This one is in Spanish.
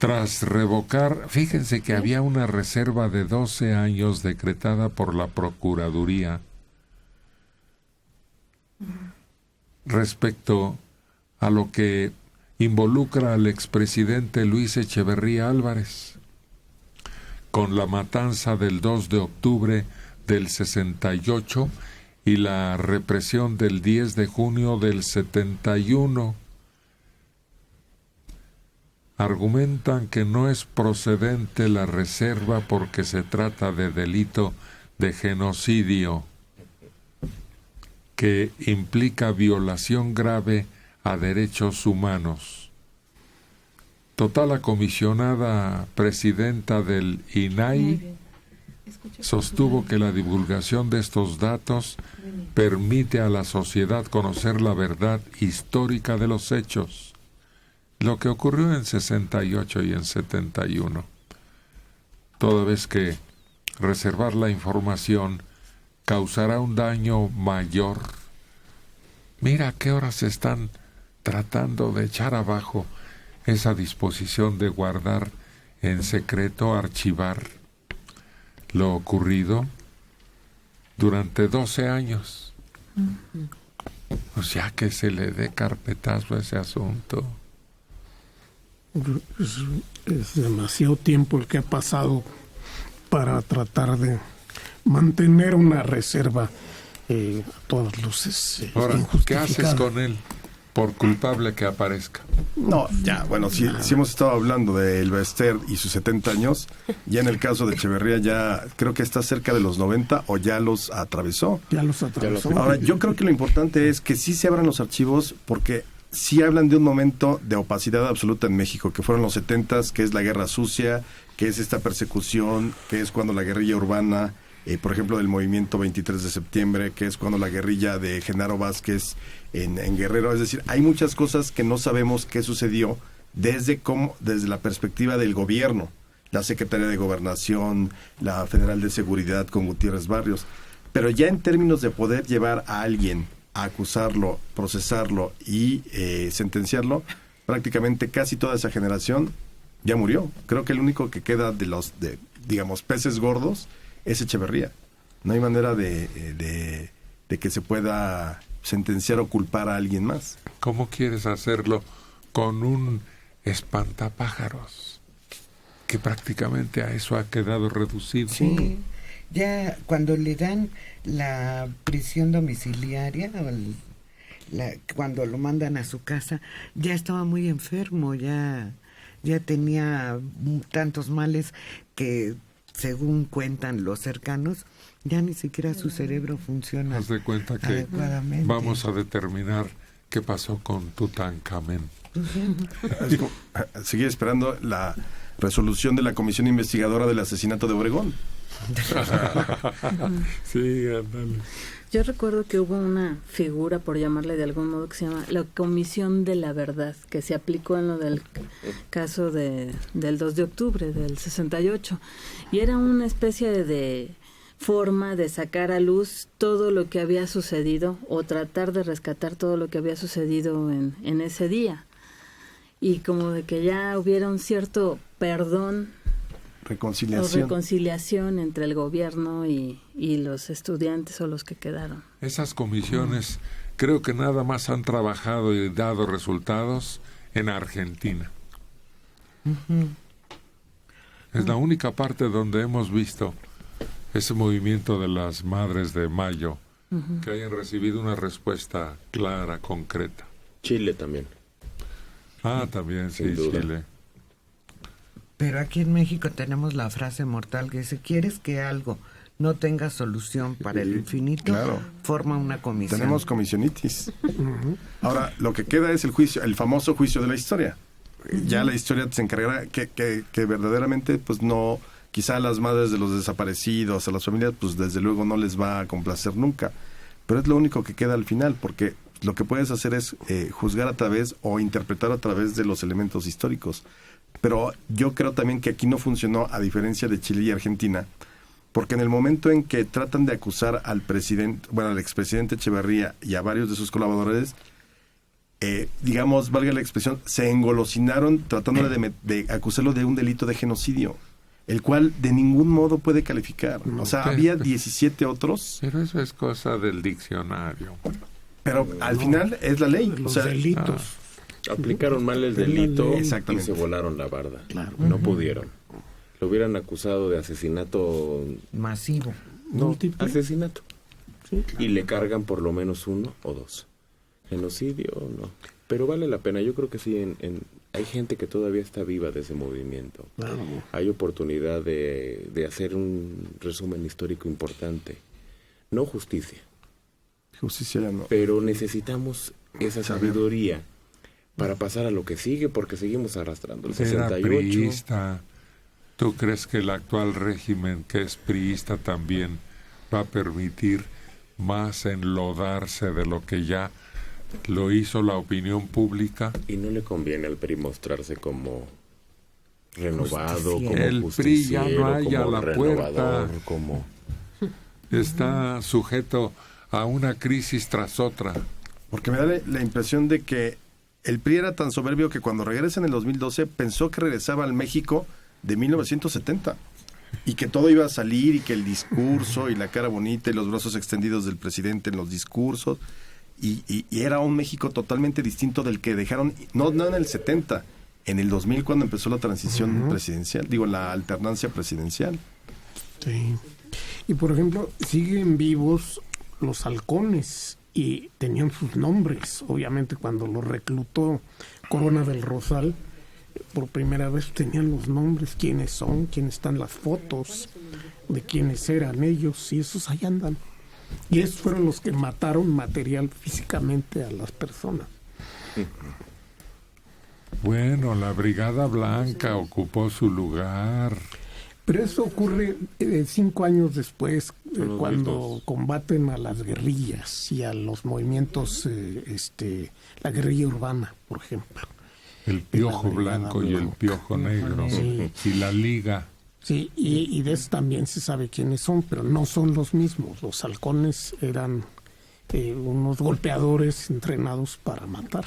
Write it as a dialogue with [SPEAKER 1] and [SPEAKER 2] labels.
[SPEAKER 1] Tras revocar, fíjense que había una reserva de 12 años decretada por la Procuraduría respecto a lo que involucra al expresidente Luis Echeverría Álvarez, con la matanza del 2 de octubre del 68 y la represión del 10 de junio del 71. Argumentan que no es procedente la reserva porque se trata de delito de genocidio, que implica violación grave a derechos humanos. Total, la comisionada presidenta del INAI sostuvo que la divulgación de estos datos permite a la sociedad conocer la verdad histórica de los hechos, lo que ocurrió en 68 y en 71, toda vez que reservar la información causará un daño mayor. Mira a qué horas están tratando de echar abajo esa disposición de guardar en secreto, archivar lo ocurrido durante 12 años. Pues ya que se le dé carpetazo a ese asunto.
[SPEAKER 2] Es demasiado tiempo el que ha pasado para tratar de mantener una reserva a todas luces.
[SPEAKER 1] Ahora, ¿qué haces con él por culpable que aparezca?
[SPEAKER 3] No, ya, bueno, si hemos estado hablando de Elbester y sus 70 años, ya en el caso de Echeverría ya creo que está cerca de los 90 o ya los atravesó.
[SPEAKER 2] Ya los atravesó.
[SPEAKER 3] Ahora, yo creo que lo importante es que sí se abran los archivos porque sí hablan de un momento de opacidad absoluta en México, que fueron los 70s, que es la guerra sucia, que es esta persecución, que es cuando la guerrilla urbana, por ejemplo, del movimiento 23 de septiembre, que es cuando la guerrilla de Genaro Vázquez en Guerrero. Es decir, hay muchas cosas que no sabemos qué sucedió desde la perspectiva del gobierno, la Secretaría de Gobernación, la Federal de Seguridad con Gutiérrez Barrios. Pero ya en términos de poder llevar a alguien a acusarlo, procesarlo y sentenciarlo, prácticamente casi toda esa generación ya murió. Creo que el único que queda de digamos, peces gordos es Echeverría. No hay manera de que se pueda sentenciar o culpar a alguien más.
[SPEAKER 1] ¿Cómo quieres hacerlo con un espantapájaros que prácticamente a eso ha quedado reducido?
[SPEAKER 4] Sí, ya cuando le dan la prisión domiciliaria cuando lo mandan a su casa, ya estaba muy enfermo, ya tenía tantos males que, según cuentan los cercanos, ya ni siquiera su cerebro funciona.
[SPEAKER 1] Haz de cuenta que
[SPEAKER 4] adecuadamente.
[SPEAKER 1] Vamos a determinar qué pasó con Tutankamén.
[SPEAKER 3] Seguir esperando la resolución de la comisión investigadora del asesinato de Obregón.
[SPEAKER 1] Sí, ándale.
[SPEAKER 5] Yo recuerdo que hubo una figura, por llamarle de algún modo, que se llama la Comisión de la Verdad, que se aplicó en lo del caso del 2 de octubre del 68. Y era una especie de forma de sacar a luz todo lo que había sucedido o tratar de rescatar todo lo que había sucedido en ese día. Y como de que ya hubiera un cierto perdón reconciliación entre el gobierno y los estudiantes o los que quedaron.
[SPEAKER 1] Esas comisiones creo que nada más han trabajado y dado resultados en Argentina. Es la única parte donde hemos visto ese movimiento de las Madres de Mayo, que hayan recibido una respuesta clara, concreta.
[SPEAKER 6] Chile también.
[SPEAKER 1] También, sí, Chile.
[SPEAKER 4] Pero aquí en México tenemos la frase mortal que dice: ¿quieres que algo no tenga solución para el infinito?
[SPEAKER 3] Claro.
[SPEAKER 4] Forma una comisión.
[SPEAKER 3] Tenemos comisionitis. Ahora, lo que queda es el juicio, el famoso juicio de la historia. Ya la historia se encargará que verdaderamente, pues no, quizá a las madres de los desaparecidos, a las familias, pues desde luego no les va a complacer nunca. Pero es lo único que queda al final, porque lo que puedes hacer es juzgar a través o interpretar a través de los elementos históricos. Pero yo creo también que aquí no funcionó, a diferencia de Chile y Argentina, porque en el momento en que tratan de acusar al expresidente Echeverría y a varios de sus colaboradores, digamos, valga la expresión, se engolosinaron tratándole de acusarlo de un delito de genocidio, el cual de ningún modo puede calificar. O sea, había 17 otros.
[SPEAKER 1] Pero eso es cosa del diccionario.
[SPEAKER 3] Pero al final es la ley.
[SPEAKER 2] Los
[SPEAKER 3] O sea,
[SPEAKER 2] delitos.
[SPEAKER 6] Aplicaron mal el delito y
[SPEAKER 3] Exactamente.
[SPEAKER 6] se volaron la barda.
[SPEAKER 2] Claro.
[SPEAKER 6] No pudieron. Lo hubieran acusado de asesinato.
[SPEAKER 4] Masivo.
[SPEAKER 6] No,
[SPEAKER 2] Múltiple.
[SPEAKER 6] asesinato. Y le cargan por lo menos 1 o 2. Genocidio, no. Pero vale la pena. Yo creo que sí. Hay gente que todavía está viva de ese movimiento.
[SPEAKER 2] Claro.
[SPEAKER 6] Hay oportunidad de hacer un resumen histórico importante. No justicia.
[SPEAKER 3] justicia ya no.
[SPEAKER 6] Pero necesitamos esa sabiduría para pasar a lo que sigue, porque seguimos arrastrando el 68.
[SPEAKER 1] Era priista. ¿Tú crees que el actual régimen, que es priista, también va a permitir más enlodarse de lo que ya lo hizo la opinión pública?
[SPEAKER 6] Y no le conviene al PRI mostrarse como renovado, como
[SPEAKER 1] el PRI ya no hay
[SPEAKER 6] como
[SPEAKER 1] a la
[SPEAKER 6] renovador,
[SPEAKER 1] puerta.
[SPEAKER 6] como...
[SPEAKER 1] Está sujeto a una crisis tras otra.
[SPEAKER 3] Porque me da la impresión de que el PRI era tan soberbio que cuando regresa en el 2012 pensó que regresaba al México de 1970 y que todo iba a salir y que el discurso y la cara bonita y los brazos extendidos del presidente en los discursos y era un México totalmente distinto del que dejaron, no en el 70, en el 2000 cuando empezó la transición presidencial, digo la alternancia presidencial.
[SPEAKER 2] Sí. Y por ejemplo, siguen vivos los halcones y tenían sus nombres. Obviamente cuando los reclutó Corona del Rosal, por primera vez tenían los nombres, quiénes son, quiénes están las fotos de quiénes eran ellos, y esos ahí andan. Y esos fueron los que mataron material físicamente a las personas.
[SPEAKER 1] Bueno, la Brigada Blanca ocupó su lugar.
[SPEAKER 2] Pero eso ocurre 5 años después, cuando combaten a las guerrillas y a los movimientos, la guerrilla urbana, por ejemplo.
[SPEAKER 1] El Piojo Blanco y el Piojo Negro.
[SPEAKER 2] Sí.
[SPEAKER 1] Y la Liga.
[SPEAKER 2] Sí, y de eso también se sabe quiénes son, pero no son los mismos. Los halcones eran unos golpeadores entrenados para matar.